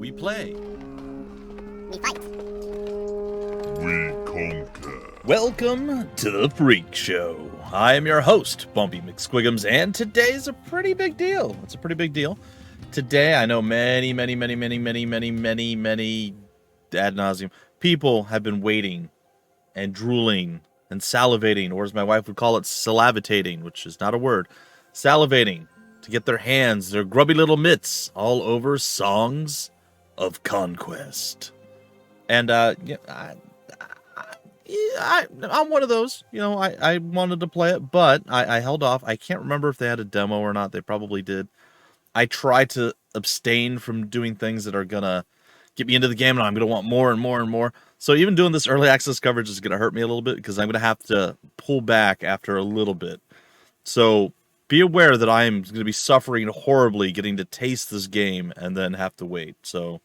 We play. We fight. We conquer. Welcome to the Freak Show. I am your host, Bumpy McSquigums, and today's a pretty big deal. It's a pretty big deal. Today, I know many ad nauseum people have been waiting and drooling and salivating, or as my wife would call it, salivatating, which is not a word, salivating to get their hands, their grubby little mitts, all over Songs of Conquest. And I'm one of those. You know, I wanted to play it, but I held off. I can't remember if they had a demo or not. They probably did. I try to abstain from doing things that are gonna get me into the game, and I'm gonna want more and more and more. So even doing this early access coverage is gonna hurt me a little bit because I'm gonna have to pull back after a little bit. So be aware that I am gonna be suffering horribly getting to taste this game and then have to wait. So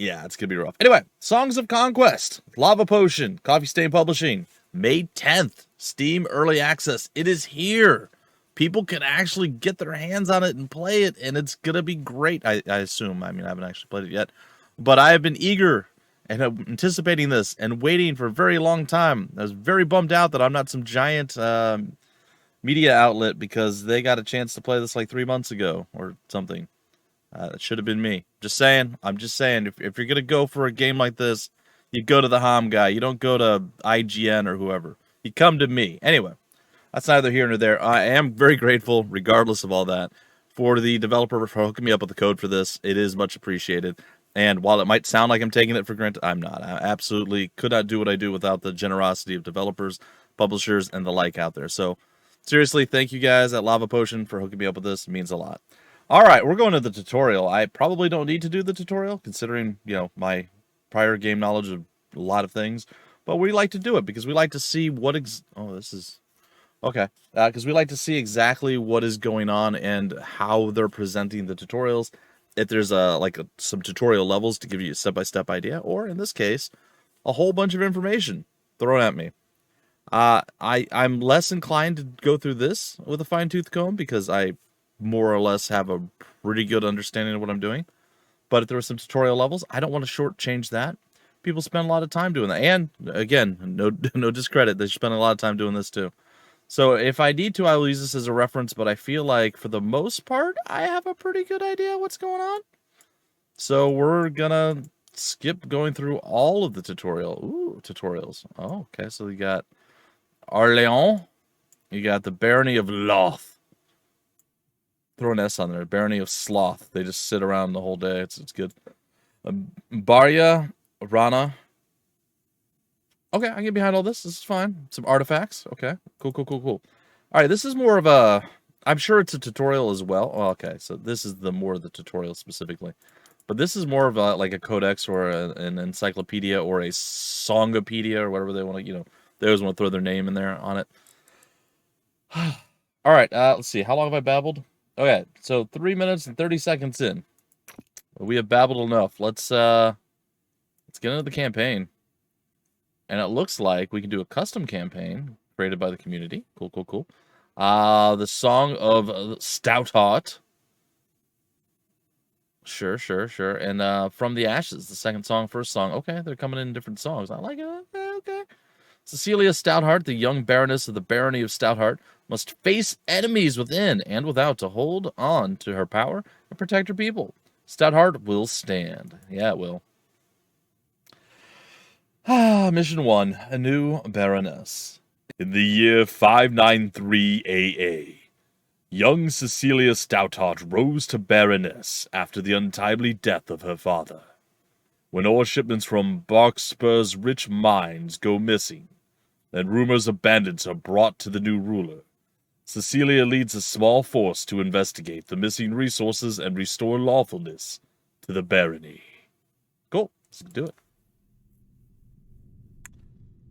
yeah, it's gonna be rough. Anyway, Songs of Conquest, Lava Potion, Coffee Stain Publishing, May 10th, Steam Early Access. It is here. People can actually get their hands on it and play it, and it's gonna be great. I assume. I mean, I haven't actually played it yet, but I have been eager and anticipating this and waiting for a very long time. I was very bummed out that I'm not some giant media outlet because they got a chance to play this like 3 months ago or something. It should have been me. I'm just saying, if you're going to go for a game like this, you go to the HOM guy. You don't go to IGN or whoever. You come to me. Anyway, that's neither here nor there. I am very grateful, regardless of all that, for the developer for hooking me up with the code for this. It is much appreciated. And while it might sound like I'm taking it for granted, I'm not. I absolutely could not do what I do without the generosity of developers, publishers, and the like out there. So, seriously, thank you guys at Lava Potion for hooking me up with this. It means a lot. All right, we're going to the tutorial. I probably don't need to do the tutorial, considering, you know, my prior game knowledge of a lot of things. But we like to do it because we like to see what because we like to see exactly what is going on and how they're presenting the tutorials. If there's some tutorial levels to give you a step-by-step idea, or in this case, a whole bunch of information thrown at me. I'm less inclined to go through this with a fine-tooth comb because I more or less have a pretty good understanding of what I'm doing. But if there were some tutorial levels, I don't want to shortchange that. People spend a lot of time doing that. And again, no discredit, they spend a lot of time doing this too. So if I need to, I will use this as a reference, but I feel like for the most part, I have a pretty good idea what's going on. So we're gonna skip going through all of the tutorials. Oh, okay, so you got Orleans, you got the Barony of Loth. Throw an S on there. Barony of Sloth. They just sit around the whole day. It's good. Barya, Rana. Okay, I can get behind all this. This is fine. Some artifacts. Okay, cool. All right, this is more of a... I'm sure it's a tutorial as well. Oh, okay, so this is more of the tutorial specifically. But this is more of like a codex or an encyclopedia or a songopedia or whatever they want to, you know. They always want to throw their name in there on it. All right, let's see. How long have I babbled? Okay, so 3 minutes and 30 seconds in. We have babbled enough. Let's get into the campaign. And it looks like we can do a custom campaign created by the community. Cool. The Song of Stoutheart. Sure. And From the Ashes, the second song, first song. Okay, they're coming in different songs. I like it. Okay. Cecilia Stoutheart, the young baroness of the Barony of Stoutheart, must face enemies within and without to hold on to her power and protect her people. Stoutheart will stand. Yeah, it will. Mission 1, a new baroness. In the year 593 AA, young Cecilia Stoutheart rose to baroness after the untimely death of her father. When ore shipments from Barkspur's rich mines go missing, and rumors of bandits are brought to the new ruler, Cecilia leads a small force to investigate the missing resources and restore lawfulness to the barony. Cool. Let's do it.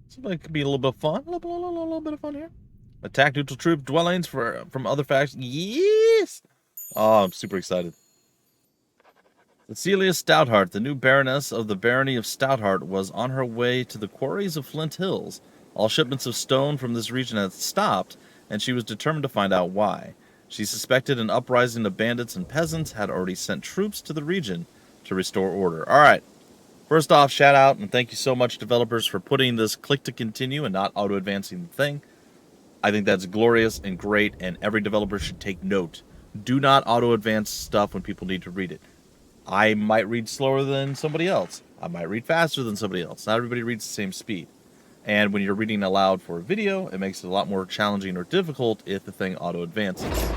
Seems like it could be a little bit of fun. A little bit of fun here. Attack neutral troop dwellings from other factions. Yes! Oh, I'm super excited. Cecilia Stoutheart, the new baroness of the Barony of Stoutheart, was on her way to the quarries of Flint Hills. All shipments of stone from this region had stopped, and she was determined to find out why. She suspected an uprising of bandits and peasants had already sent troops to the region, to restore order. All right. First off, shout out and thank you so much, developers, for putting this click to continue and not auto-advancing the thing. I think that's glorious and great, and every developer should take note. Do not auto-advance stuff when people need to read it. I might read slower than somebody else. I might read faster than somebody else. Not everybody reads the same speed. And when you're reading aloud for a video, it makes it a lot more challenging or difficult if the thing auto-advances.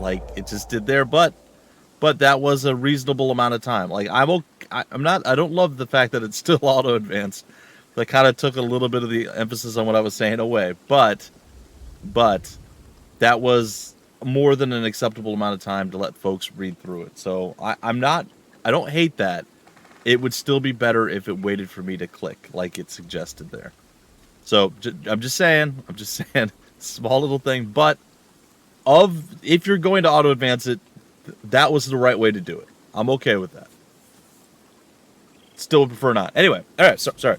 Like it just did there, but that was a reasonable amount of time. Like I don't love the fact that it's still auto-advanced. That kind of took a little bit of the emphasis on what I was saying away, but that was more than an acceptable amount of time to let folks read through it. So I don't hate that. It would still be better if it waited for me to click like it suggested there. So I'm just saying, small little thing, but if you're going to auto advance it, that was the right way to do it. I'm okay with that. Still prefer not. Anyway, all right. Sorry.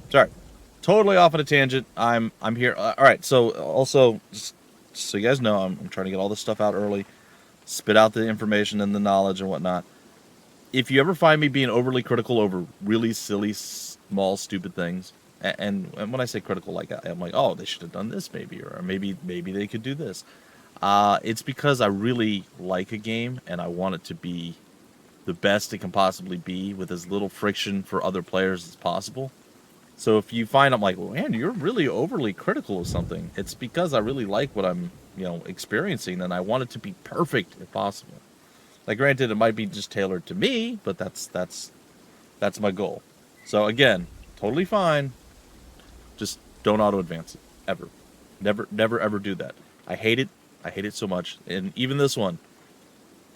Totally off on a tangent. I'm here. All right. So also, just so you guys know, I'm trying to get all this stuff out early, spit out the information and the knowledge and whatnot. If you ever find me being overly critical over really silly, small, stupid things, and when I say critical, like I'm like, oh, they should have done this maybe, or maybe they could do this. It's because I really like a game and I want it to be the best it can possibly be with as little friction for other players as possible. So if you find I'm like, well, man, you're really overly critical of something, it's because I really like what I'm, experiencing, and I want it to be perfect if possible. Like, granted, it might be just tailored to me, but that's my goal. So again, totally fine. Just don't auto advance it ever. Never ever do that. I hate it. I hate it so much. And even this one,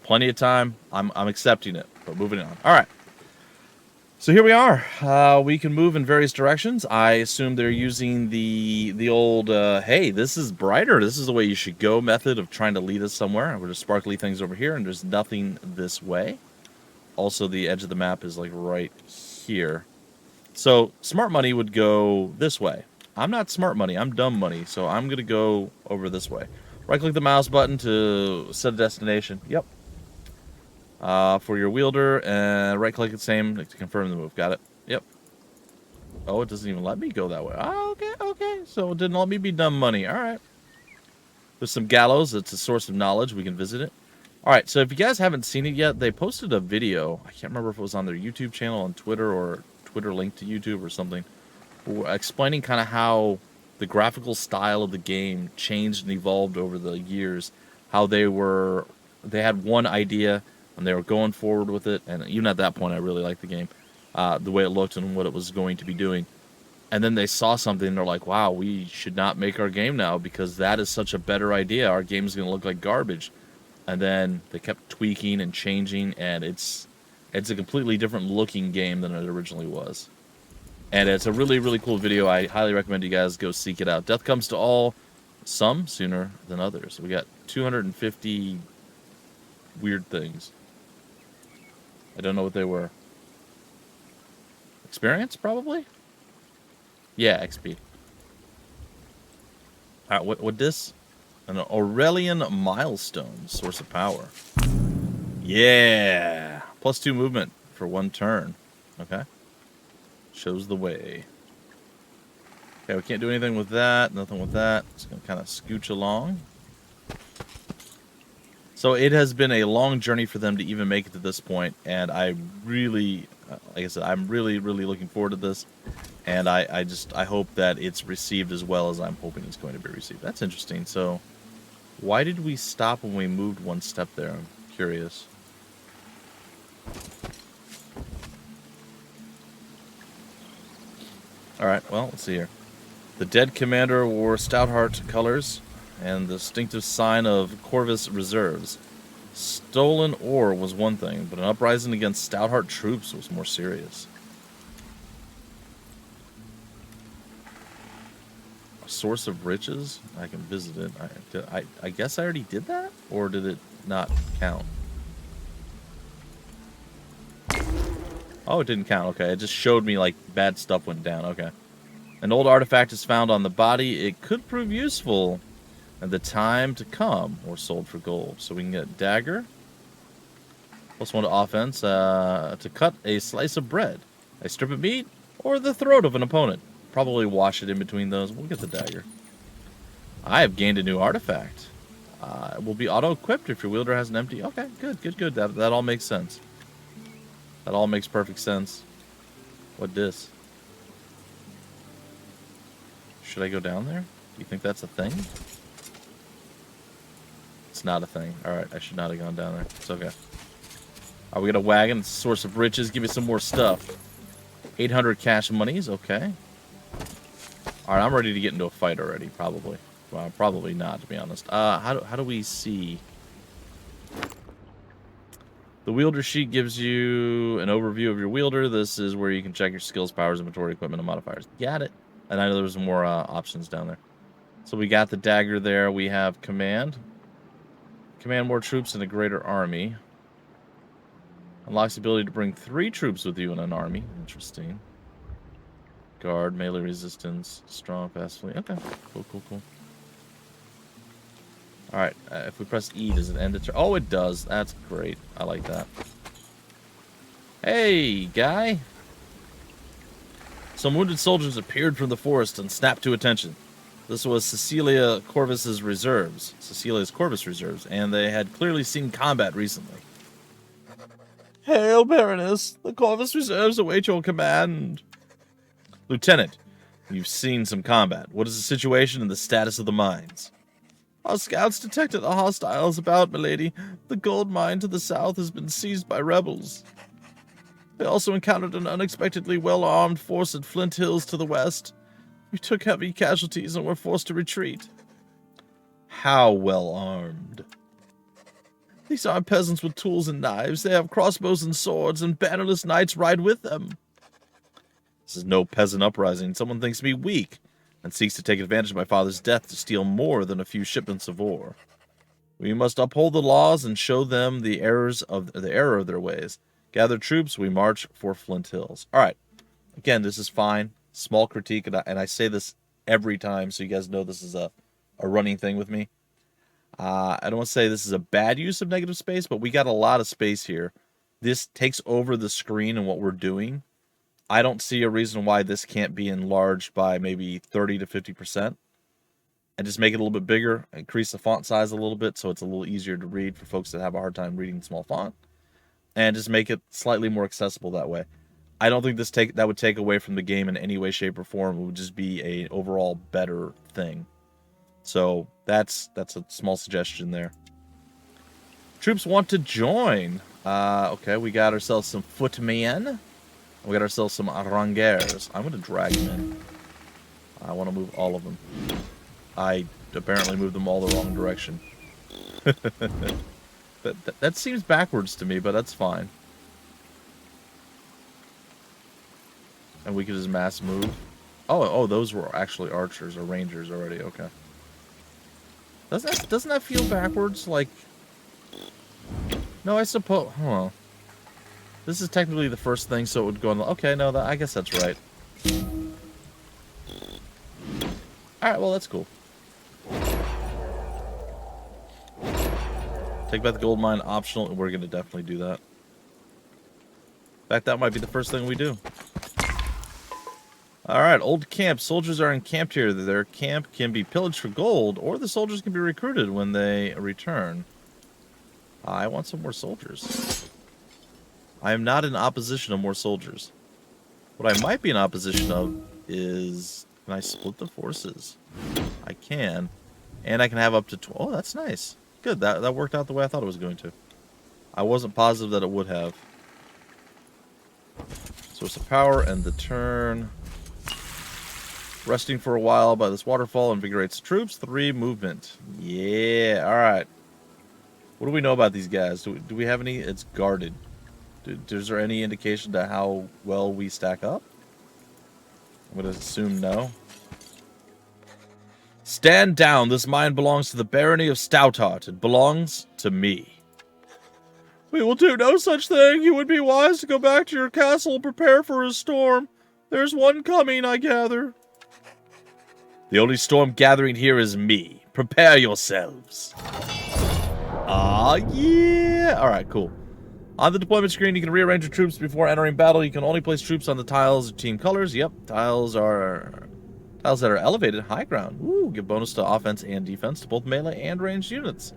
plenty of time. I'm accepting it. But moving on. All right. So here we are. We can move in various directions. I assume they're using the old, hey, this is brighter. This is the way you should go method of trying to lead us somewhere. We're just sparkly things over here, and there's nothing this way. Also, the edge of the map is like right here. So smart money would go this way. I'm not smart money. I'm dumb money. So I'm going to go over this way. Right-click the mouse button to set a destination. Yep. For your wielder, and right-click the same to confirm the move. Got it? Yep. Oh, it doesn't even let me go that way. Oh, okay. So it didn't let me be dumb money. All right. There's some gallows. It's a source of knowledge. We can visit it. All right, so if you guys haven't seen it yet, they posted a video. I can't remember if it was on their YouTube channel on Twitter or Twitter linked to YouTube or something, explaining kind of how the graphical style of the game changed and evolved over the years. How they had one idea and they were going forward with it, and even at that point I really liked the game, the way it looked and what it was going to be doing. And then they saw something and they're like, wow, we should not make our game now because that is such a better idea. Our game is going to look like garbage. And then they kept tweaking and changing, and it's a completely different looking game than it originally was. And it's a really, really cool video. I highly recommend you guys go seek it out. Death comes to all, some sooner than others. We got 250 weird things. I don't know what they were. Experience, probably? Yeah, XP. Alright, what this? An Aurelian milestone, source of power. Yeah! +2 movement for 1 turn. Okay. Shows the way. Okay, we can't do anything with that. Nothing with that. Just going to kind of scooch along. So it has been a long journey for them to even make it to this point, and I really, like I said, I'm really, really looking forward to this, and I hope that it's received as well as I'm hoping it's going to be received. That's interesting. So why did we stop when we moved 1 step there? I'm curious. Alright, well, let's see here. The dead commander wore Stoutheart colors and the distinctive sign of Corvus Reserves. Stolen ore was one thing, but an uprising against Stoutheart troops was more serious. A source of riches? I can visit it. I guess I already did that? Or did it not count? Oh, it didn't count. Okay, it just showed me like bad stuff went down. Okay. An old artifact is found on the body. It could prove useful in the time to come or sold for gold. So we can get dagger +1 to offense to cut a slice of bread, a strip of meat, or the throat of an opponent. Probably wash it in between those. We'll get the dagger. I have gained a new artifact. It will be auto-equipped if your wielder has an empty... Okay, good. That all makes sense. That all makes perfect sense. What this? Should I go down there? Do you think that's a thing? It's not a thing. Alright, I should not have gone down there. It's okay. Alright, we got a wagon. It's a source of riches. Give me some more stuff. 800 cash monies. Okay. Alright, I'm ready to get into a fight already, probably. Well, probably not, to be honest. How do we see? The wielder sheet gives you an overview of your wielder. This is where you can check your skills, powers, inventory, equipment, and modifiers. Got it. And I know there's more options down there. So we got the dagger there. We have command. Command more troops in a greater army. Unlocks the ability to bring 3 troops with you in an army. Interesting. Guard, melee resistance, strong, fastly. Okay, cool. Alright, if we press E, does it end it? Oh, it does. That's great. I like that. Hey, guy. Some wounded soldiers appeared from the forest and snapped to attention. This was Cecilia Corvus's reserves. Cecilia's Corvus reserves, and they had clearly seen combat recently. Hail, Baroness. The Corvus reserves await your command. Lieutenant, you've seen some combat. What is the situation and the status of the mines? Our scouts detected the hostiles about, milady. The gold mine to the south has been seized by rebels. They also encountered an unexpectedly well-armed force at Flint Hills to the west. We took heavy casualties and were forced to retreat. How well-armed? These aren't peasants with tools and knives. They have crossbows and swords, and bannerless knights ride with them. This is no peasant uprising. Someone thinks me weak and seeks to take advantage of my father's death to steal more than a few shipments of ore. We must uphold the laws and show them the error of their ways. Gather troops, we march for Flint Hills. All right. Again, this is fine. Small critique, and I say this every time, so you guys know this is a running thing with me. I don't want to say this is a bad use of negative space, but we got a lot of space here. This takes over the screen and what we're doing. I don't see a reason why this can't be enlarged by maybe 30 to 50%. And just make it a little bit bigger, increase the font size a little bit so it's a little easier to read for folks that have a hard time reading small font. And just make it slightly more accessible that way. I don't think that would take away from the game in any way, shape, or form. It would just be an overall better thing. So that's a small suggestion there. Troops want to join. Okay, we got ourselves some footmen. We got ourselves some rangers. I'm going to drag them in. I want to move all of them. I apparently moved them all the wrong direction. That seems backwards to me, but that's fine. And we could just mass move. Oh, those were actually archers or rangers already. Okay. Doesn't that feel backwards? Like, no, I suppose. Huh. This is technically the first thing, so it would go on. Okay, no, I guess that's right. All right, well, that's cool. Take back the gold mine, optional, and we're going to definitely do that. In fact, that might be the first thing we do. Alright, old camp. Soldiers are encamped here. Their camp can be pillaged for gold, or the soldiers can be recruited when they return. I want some more soldiers. I am not in opposition of more soldiers. What I might be in opposition of is... Can I split the forces? I can. And I can have up to 12. Oh, that's nice. Good, that worked out the way I thought it was going to. I wasn't positive that it would have. Source of power, and the turn. Resting for a while by this waterfall invigorates the troops. 3 movement. Yeah, alright. What do we know about these guys? Do we have any? It's guarded. Is there any indication to how well we stack up? I'm going to assume no. Stand down. This mine belongs to the barony of Stouthart. It belongs to me. We will do no such thing. You would be wise to go back to your castle and prepare for a storm. There's one coming, I gather. The only storm gathering here is me. Prepare yourselves. Ah, yeah. All right, cool. On the deployment screen, you can rearrange your troops before entering battle. You can only place troops on the tiles of team colors. Yep, tiles that are elevated high ground. Ooh, give bonus to offense and defense to both melee and ranged units.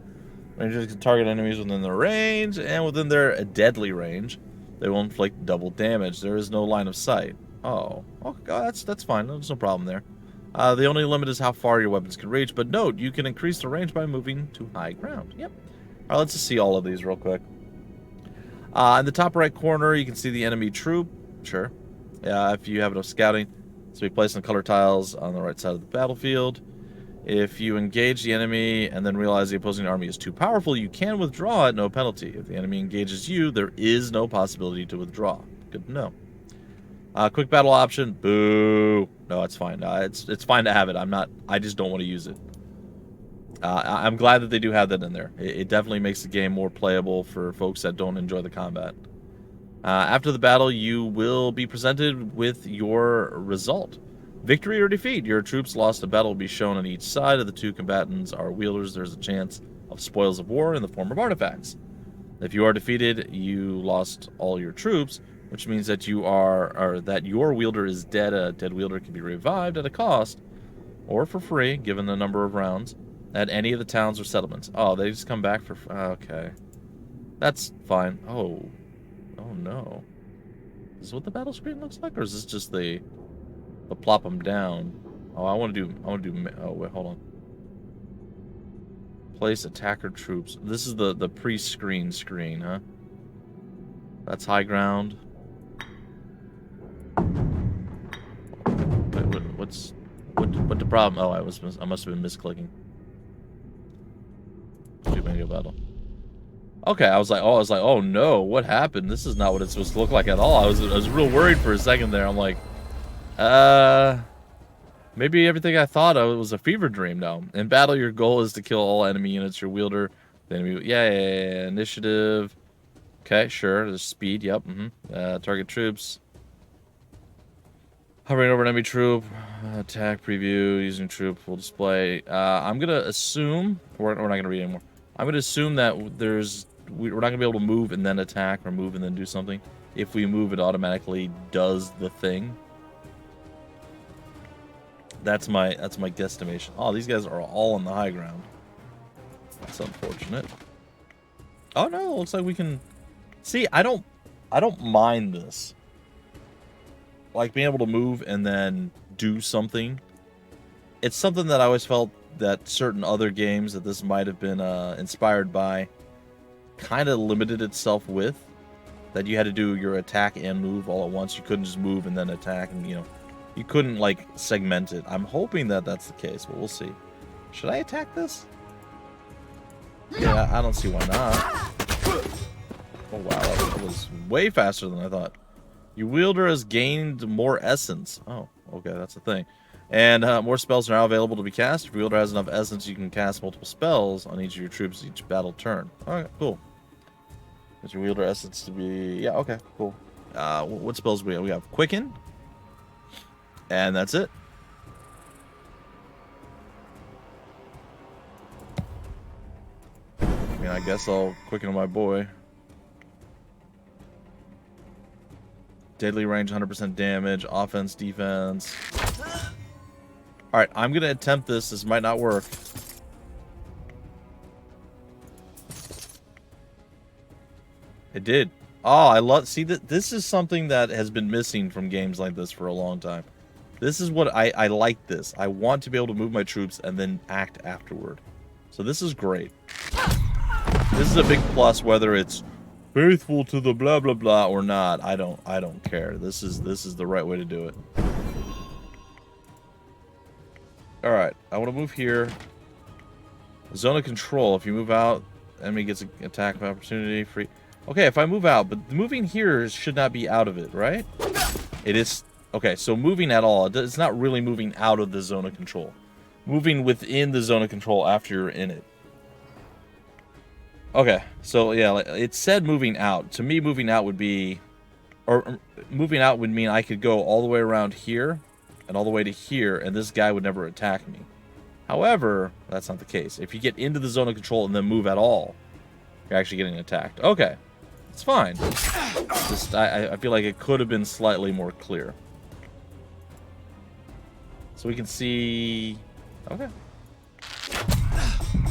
Rangers can target enemies within their range and within their deadly range. They will inflict double damage. There is no line of sight. Oh, that's fine. There's no problem there. The only limit is how far your weapons can reach. But note, you can increase the range by moving to high ground. Yep. All right, let's just see all of these real quick. In the top right corner, you can see the enemy troop. Sure. If you have enough scouting, so be placed on color tiles on the right side of the battlefield. If you engage the enemy and then realize the opposing army is too powerful, you can withdraw at no penalty. If the enemy engages you, there is no possibility to withdraw. Good to know. Quick battle option. Boo. No, it's fine. It's fine to have it. I just don't want to use it. I'm glad that they do have that in there. It definitely makes the game more playable for folks that don't enjoy the combat. After the battle, you will be presented with your result. Victory or defeat. Your troops lost a battle will be shown on each side of the two combatants are wielders. There's a chance of spoils of war in the form of artifacts. If you are defeated, you lost all your troops, which means that that your wielder is dead. A dead wielder can be revived at a cost, or for free, given the number of rounds, at any of the towns or settlements. Oh, they just come back for... Okay. That's fine. Oh no. Is this what the battle screen looks like, or is this just the plop them down? Oh, I want to do... Oh, wait, hold on. Place attacker troops. This is the pre-screen screen, huh? That's high ground. Wait, what's the problem? Oh, I must have been misclicking. Mega battle. Okay, I was like, oh no, what happened? This is not what it's supposed to look like at all. I was real worried for a second there. I'm like, maybe everything I thought of was a fever dream now. In battle, your goal is to kill all enemy units. Your wielder, the enemy, yeah, initiative. Okay, sure. There's speed. Yep. Target troops. Hovering over an enemy troop. Attack preview. Using troop full display. I'm gonna assume we're not gonna read anymore. I'm gonna assume that we're not gonna be able to move and then attack, or move and then do something. If we move, it automatically does the thing. That's my guesstimation. Oh, these guys are all on the high ground. That's unfortunate. Oh no, looks like we can see. I don't mind this. Like being able to move and then do something. It's something that I always felt that certain other games that this might have been inspired by kind of limited itself with. That you had to do your attack and move all at once. You couldn't just move and then attack, and you couldn't like segment it. I'm hoping that that's the case, but we'll see. Should I attack this? Yeah, I don't see why not. Oh wow, that was way faster than I thought. Your wielder has gained more essence. Oh, okay, that's the thing. And more spells are now available to be cast. If your wielder has enough essence, you can cast multiple spells on each of your troops each battle turn. Alright, cool. Get your wielder essence to be... Yeah, okay, cool. What spells do we have? We have Quicken. And that's it. I mean, I guess I'll quicken my boy. Deadly range, 100% damage, offense, defense. Alright, I'm going to attempt this. This might not work. It did. Oh, I love... See, this is something that has been missing from games like this for a long time. This is what I like this. I want to be able to move my troops and then act afterward. So this is great. This is a big plus, whether it's faithful to the blah blah blah or not. I don't care. This is the right way to do it. All right, I want to move here. Zone of control. If you move out, enemy gets an attack of opportunity. Free. Okay, if I move out, but moving here should not be out of it, right? It is. Okay, so moving at all, it's not really moving out of the zone of control. Moving within the zone of control after you're in it. Okay, so yeah, it said moving out. To me, moving out would be... Or moving out would mean I could go all the way around here and all the way to here, and this guy would never attack me. However, that's not the case. If you get into the zone of control and then move at all, you're actually getting attacked. Okay. It's fine. Just I feel like it could have been slightly more clear. So we can see. Okay.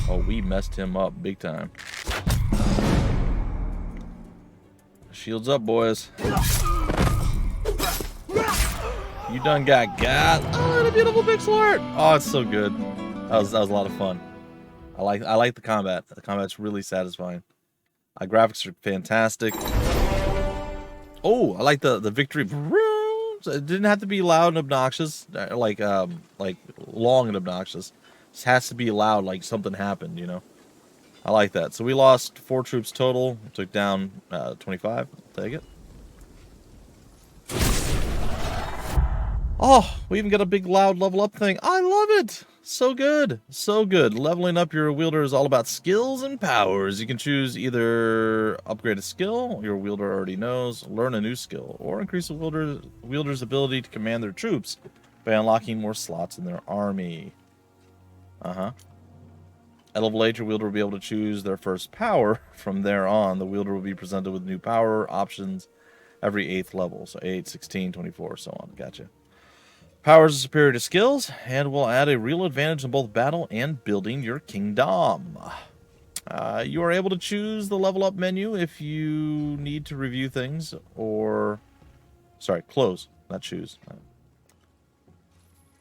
Oh, we messed him up big time. Shields up, boys. You done got. Oh, and a beautiful pixel art. Oh, it's so good. That was a lot of fun. I like the combat. The combat's really satisfying. Graphics are fantastic. Oh, I like the victory. It didn't have to be loud and obnoxious, like long and obnoxious. It just has to be loud, like something happened, you know. I like that. So we lost 4 troops total. Took down 25. I'll take it. Oh, we even got a big loud level up thing. I love it. So good. So good. Leveling up your wielder is all about skills and powers. You can choose either upgrade a skill your wielder already knows, learn a new skill, or increase a wielder's ability to command their troops by unlocking more slots in their army. At level 8, your wielder will be able to choose their first power. From there on, the wielder will be presented with new power options every 8th level. So 8, 16, 24, so on. Gotcha. Powers are superior to skills, and will add a real advantage in both battle and building your kingdom. You are able to choose the level up menu if you need to review things, or... Sorry, close, not choose.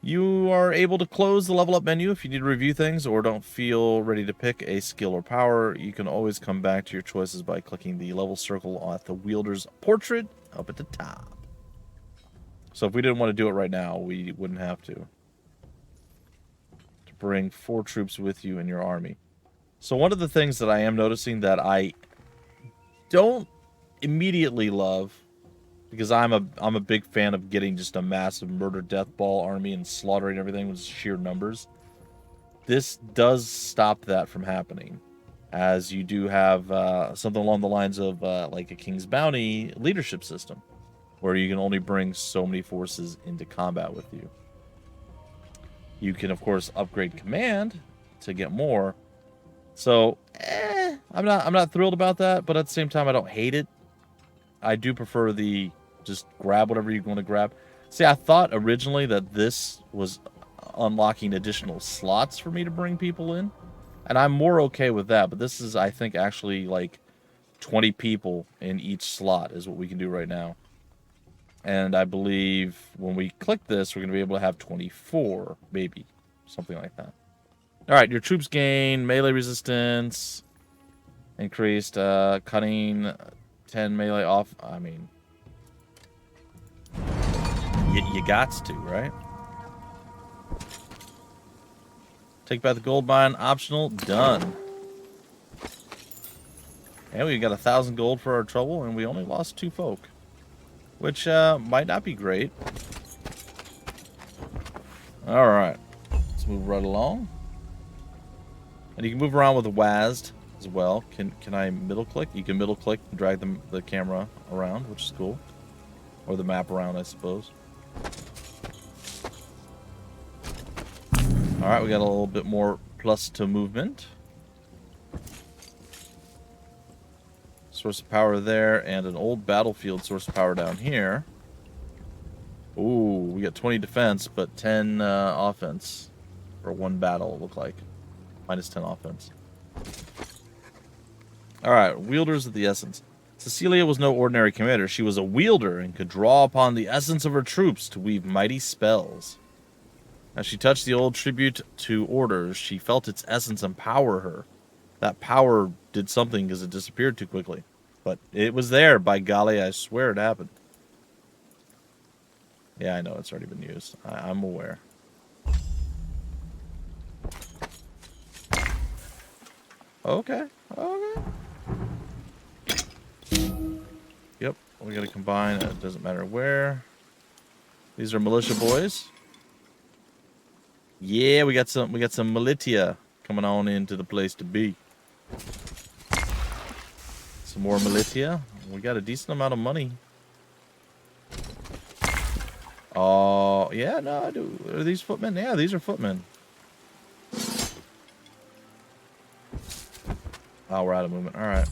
You are able to close the level up menu if you need to review things or don't feel ready to pick a skill or power. You can always come back to your choices by clicking the level circle at the wielder's portrait up at the top. So if we didn't want to do it right now, we wouldn't have to. To bring 4 troops with you in your army. So one of the things that I am noticing that I don't immediately love, because I'm a big fan of getting just a massive murder death ball army and slaughtering everything with sheer numbers. This does stop that from happening, as you do have something along the lines of like a King's Bounty leadership system, where you can only bring so many forces into combat with you. You can, of course, upgrade command to get more. So, I'm not thrilled about that, but at the same time, I don't hate it. I do prefer the just grab whatever you want to grab. See, I thought originally that this was unlocking additional slots for me to bring people in, and I'm more okay with that. But this is, I think, actually like 20 people in each slot is what we can do right now. And I believe when we click this, we're going to be able to have 24, maybe. Something like that. All right, your troops gain melee resistance. Increased cutting 10 melee off. I mean, you gots to, right? Take back the gold mine. Optional. Done. And we got 1,000 gold for our trouble, and we only lost 2 folk. Which might not be great. Alright. Let's move right along. And you can move around with the WASD as well. Can I middle click? You can middle click and drag the camera around, which is cool. Or the map around, I suppose. Alright, we got a little bit more plus to movement. Source of power there, and an old battlefield source of power down here. Ooh, we got 20 defense, but 10 offense. For 1 battle, it looked like. Minus 10 offense. Alright, wielders of the essence. Cecilia was no ordinary commander. She was a wielder and could draw upon the essence of her troops to weave mighty spells. As she touched the old tribute to orders, she felt its essence empower her. That power did something because it disappeared too quickly. But it was there, by golly, I swear it happened. Yeah, I know, it's already been used. I'm aware. Okay, okay. Yep, we gotta combine, it doesn't matter where. These are militia boys. Yeah, we got some militia coming on into the place to be. Some more militia. We got a decent amount of money. Oh, yeah, no, I do. Are these footmen? Yeah, these are footmen. Oh, we're out of movement. All right.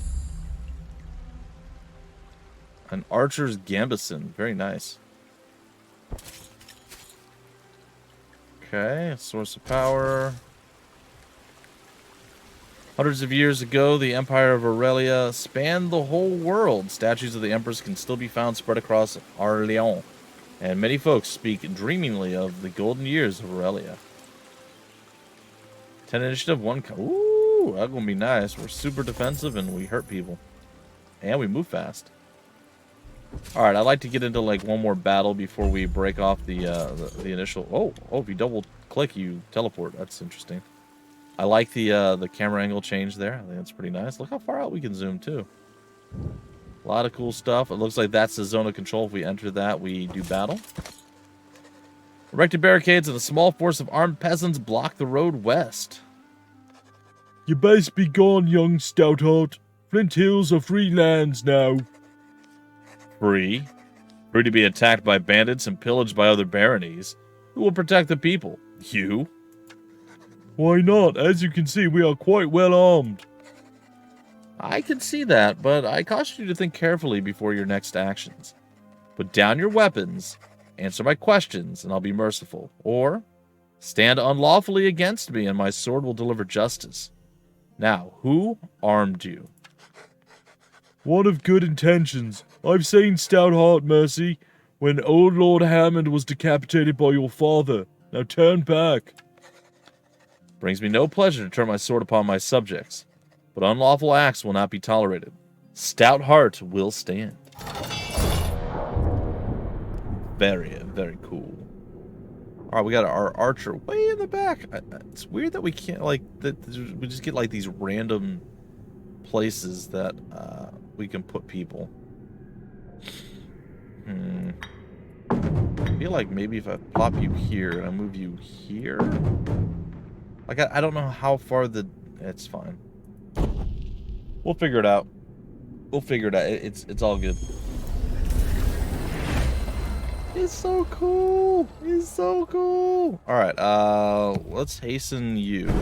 An archer's gambeson. Very nice. Okay, source of power. Hundreds of years ago, the Empire of Aurelia spanned the whole world. Statues of the Empress can still be found spread across Arléon, and many folks speak dreamingly of the golden years of Aurelia. 10 initiative, 1... Ooh, that's gonna be nice. We're super defensive, and we hurt people. And we move fast. Alright, I'd like to get into, like, one more battle before we break off the initial... Oh, if you double-click, you teleport. That's interesting. I like the camera angle change there. I think that's pretty nice. Look how far out we can zoom, too. A lot of cool stuff. It looks like that's the zone of control. If we enter that, we do battle. Erected barricades and a small force of armed peasants block the road west. You best be gone, young stoutheart. Flint Hills are free lands now. Free? Free to be attacked by bandits and pillaged by other baronies. Who will protect the people? You? Why not? As you can see, we are quite well armed. I can see that, but I caution you to think carefully before your next actions. Put down your weapons, answer my questions, and I'll be merciful. Or, stand unlawfully against me, and my sword will deliver justice. Now, who armed you? One of good intentions. I've seen Stoutheart Mercy when old Lord Hammond was decapitated by your father. Now turn back. Brings me no pleasure to turn my sword upon my subjects, but unlawful acts will not be tolerated. Stout heart will stand. Very, very cool. Alright, we got our archer way in the back. It's weird that we can't, like, we just get, like, these random places that we can put people. I feel like maybe if I plop you here and I move you here... Like, I don't know how far the... It's fine. We'll figure it out. We'll figure it out. It's all good. He's so cool. He's so cool. Alright, let's hasten you.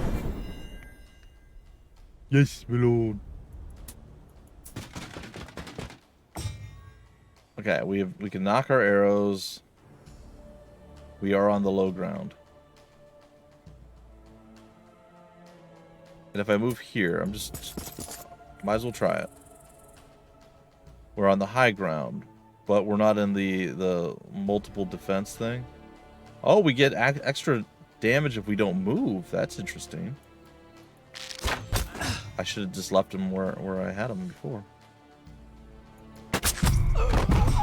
Yes, my lord. Okay, we can knock our arrows. We are on the low ground. And if I move here, I'm just... Might as well try it. We're on the high ground, but we're not in the multiple defense thing. Oh, we get extra damage if we don't move. That's interesting. I should have just left him where I had him before.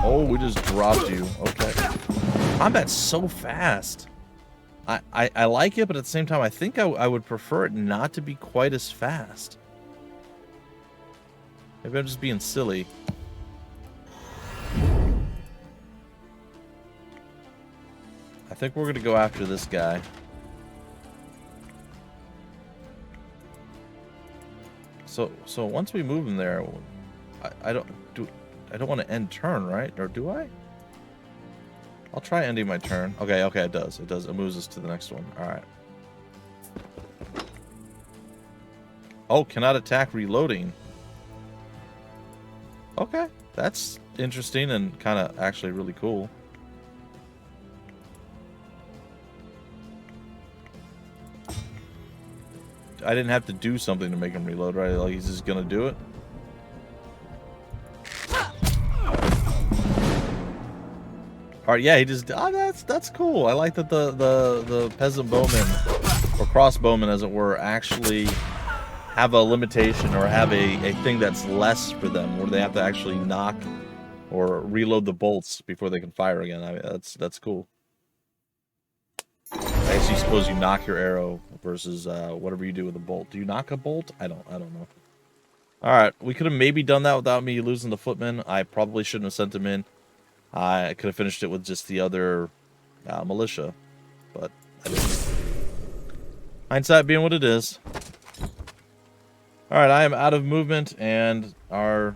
Oh, we just dropped you. Okay. Combat's so fast. I like it, but at the same time, I think I would prefer it not to be quite as fast. Maybe I'm just being silly. I think we're going to go after this guy. So once we move him there, I don't want to end turn, right? Or do I? I'll try ending my turn. Okay, it does. It does. It moves us to the next one. All right. Oh, cannot attack reloading. Okay, that's interesting and kind of actually really cool. I didn't have to do something to make him reload, right? Like, he's just gonna do it. Alright, yeah, he just... Oh, that's cool. I like that the peasant bowmen, or crossbowmen as it were, actually have a limitation or have a thing that's less for them, where they have to actually knock or reload the bolts before they can fire again. I mean, that's cool. I guess you suppose you knock your arrow versus whatever you do with a bolt. Do you knock a bolt? I don't know. Alright, we could have maybe done that without me losing the footman. I probably shouldn't have sent him in. I could have finished it with just the other militia, but I didn't. Hindsight being what it is. Alright, I am out of movement, and our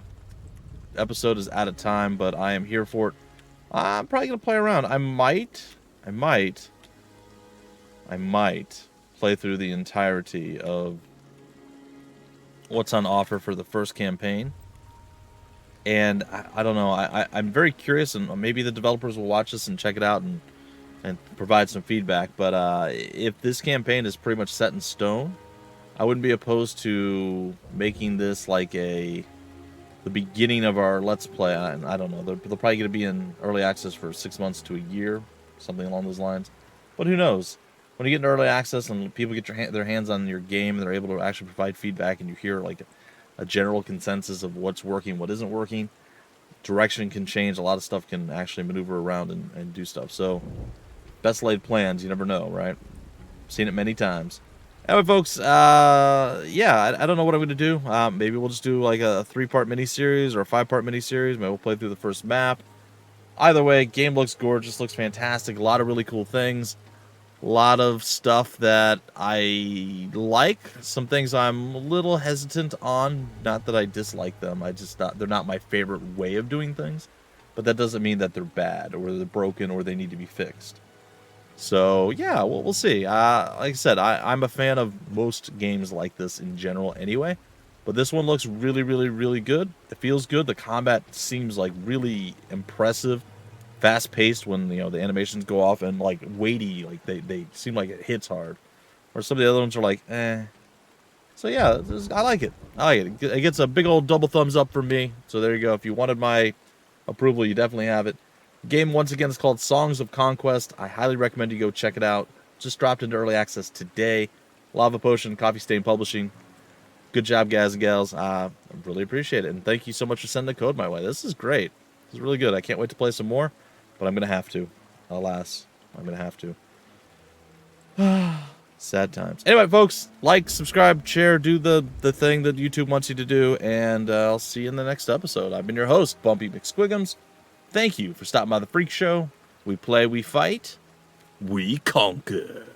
episode is out of time, but I am here for it. I'm probably going to play around. I might play through the entirety of what's on offer for the first campaign. And I don't know. I'm very curious, and maybe the developers will watch this and check it out and provide some feedback. But if this campaign is pretty much set in stone, I wouldn't be opposed to making this like the beginning of our Let's Play. I don't know. They're probably going to be in early access for 6 months to a year, something along those lines. But who knows? When you get into early access and people get their hands on your game and they're able to actually provide feedback, and you hear like a general consensus of what's working, what isn't working, direction can change. A lot of stuff can actually maneuver around and do stuff. So, best laid plans, you never know, right? Seen it many times. Anyway, folks, yeah, I don't know what I'm going to do. Maybe we'll just do like a 3-part miniseries or a 5-part miniseries. Maybe we'll play through the first map. Either way, game looks gorgeous, looks fantastic. A lot of really cool things. A lot of stuff that I like. Some things I'm a little hesitant on. Not that I dislike them. They're not my favorite way of doing things. But that doesn't mean that they're bad or they're broken or they need to be fixed. So, yeah, we'll see. Like I said, I'm a fan of most games like this in general anyway. But this one looks really, really, really good. It feels good. The combat seems like really impressive. Fast-paced when, the animations go off, and like weighty, like they seem like it hits hard. Or some of the other ones are like, eh. So yeah, I like it. I like it. It gets a big old double thumbs up from me. So there you go. If you wanted my approval, you definitely have it. The game, once again, is called Songs of Conquest. I highly recommend you go check it out. Just dropped into early access today. Lava Potion, Coffee Stain Publishing. Good job, guys and gals. I really appreciate it. And thank you so much for sending the code my way. This is great. This is really good. I can't wait to play some more. But I'm going to have to. Alas. I'm going to have to. Sad times. Anyway, folks, like, subscribe, share, do the thing that YouTube wants you to do, and I'll see you in the next episode. I've been your host, Bumpy McSquigums. Thank you for stopping by the Freak Show. We play, we fight, we conquer.